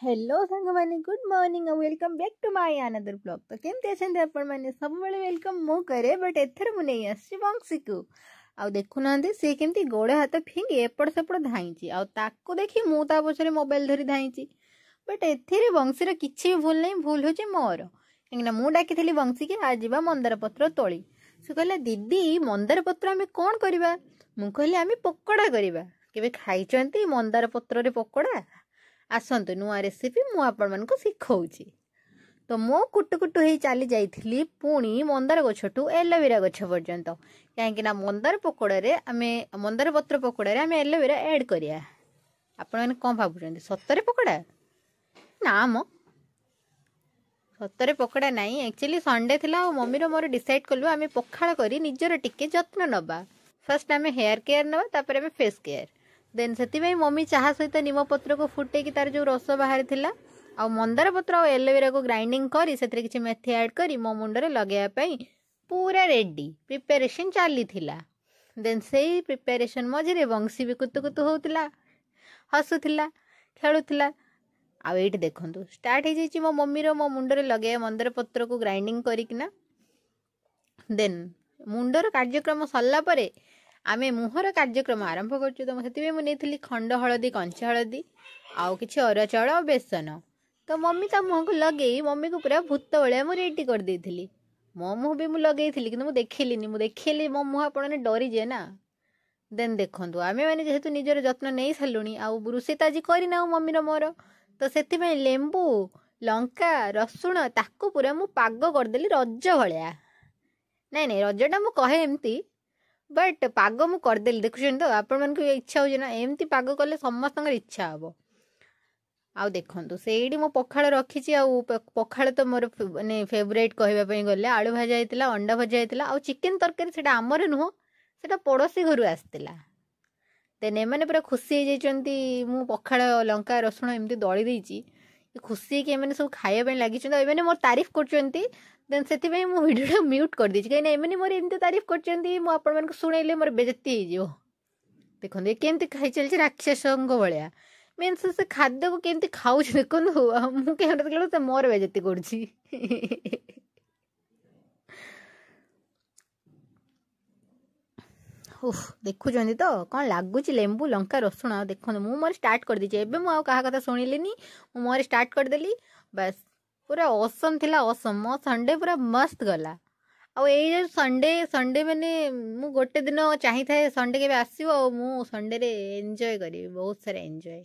Hello सांग माने good morning और welcome back to my another blog. तो केमती अछंती आपण माने सब बेले वेलकम मु करे बट एथर मु नहीं आसी बंसी को आ देखु नांदे से केमती गोड़ हाथ फिंगी एपड़ सेपड़ धाईची आ ताको देखि मु ता पछरे मोबाइल धरी धाईची बट एथिरे बंसीर किछि भूल नहीं भूल होचे मोर काहिना मु डाकिथली बंसी के आज जीवा मंदार पत्र तोली से कहला दीदी मंदार पत्र आमे कोन करबा मु कहली आमे पकोड़ा करबा केबे खाइचंती मंदार पत्र रे पकोड़ा आसतु नुआ रेसिपी मु आपण मानक शिखौची। तो मो कुटु कुटु हे चली जाइथिली पुणी मंदार गछटू एलोवेरा गछ पर्यंत कहीं मंदार पकोड़ा रे आमे मंदार पत्र पकोड़ा रे आमे एलोवेरा ऐड करिया। आपण माने कोन भाबुचंती सत्तरे पकोड़ा ना मो सत्तरे पकोड़ा नहीं एक्चुअली संडे थिला और मम्मी रो मोर डिसाइड कलु आमे पखाळ करी निजर टिके जत्न नबा। फर्स्ट आमे हेयर केयर नबा तापर आमे फेस केयर देन से मम्मी चाह सहित नीम पत्र को फुटे कि तार जो रस बाहरी थिला आ मंदार पत्र और एलोवेरा को ग्राइंडिंग करी से किसी मेथी ऐड करी मो मुंडरे लगाइबा पूरा रेडी प्रिपरेशन चली थिला। देन से प्रिपरेशन मझे बंसी भी कुतु कुतु होउतिला हसुथिला खेलुथिला आ एठी देखंतु स्टार्ट हो जाइछि मो मम्मी रो मो मुंडरे लगाइबा मंदार पत्र को ग्राइंडिंग करिकिना देन मुंडर कार्यक्रम सरला परे आमे मुहर कार्यक्रम आरंभ करछु। तो से मुझे खंड हलदी कंचा हलदी आउ कि अरुआ चाउल और बेसन तो मम्मी ता मुह को लगे मम्मी को पूरा भूत भाया मुझे रेडी कर देथिली मो मुह भी मुझे लगे कि देखिली देखिली मो मुह आप डरी जाए ना। देन देखु आमे मैंने जेहेतु निजर जत्न नहीं सारूनी आउ रोषे तो आज करना मम्मी मोर तो से लेंबू लंका रसुण ताकू पूरा मु पाग करदेली रज भाया नाई नाई रजटा मु कहे एमती बट पाग मु करदेली देखुन तो आपण मन इच्छा हो ना एमती पाग कले समस्त इच्छा हम आउ देखु से मो पखाड़ रखी आउ पखाड़ तो मोर माने फेवरेट कहवाई गले आलू भजा होता अंडा भजा होता आउ चिकेन तरकारी से आमर नुह से पड़ोशी घर आसला देन एम पूरा खुशी हो जाती मु पखाड़ लंका रसुण एमती दली देती खुशी कि एम सब खायापी लगी मोर तारीफ कर देन से भिडियो म्यूट कर दी कहीं एमनी मोर एमती तारीफ कर शुणेले मोर बेजती हो देखो केमती खाई चलती राक्षस भाया मीन्स से खाद्य को केमती खाऊ देखो मुझे मोर बेजती कर देखुं तो कौन लगुच लेंबू लंका रसुण देखो मु मोर स्टार्ट कर दीजिए एबे मु कहा कथा शुणिली मोर स्टार्ट करदेली बस पूरा औसम थिला औसम मो संडे पूरा मस्त गला आ ये संडे संडे मैंने मु गोटे दिन चाही था संडे के आसो मु संडे रे एंजॉय करी बहुत सारा एंजॉय।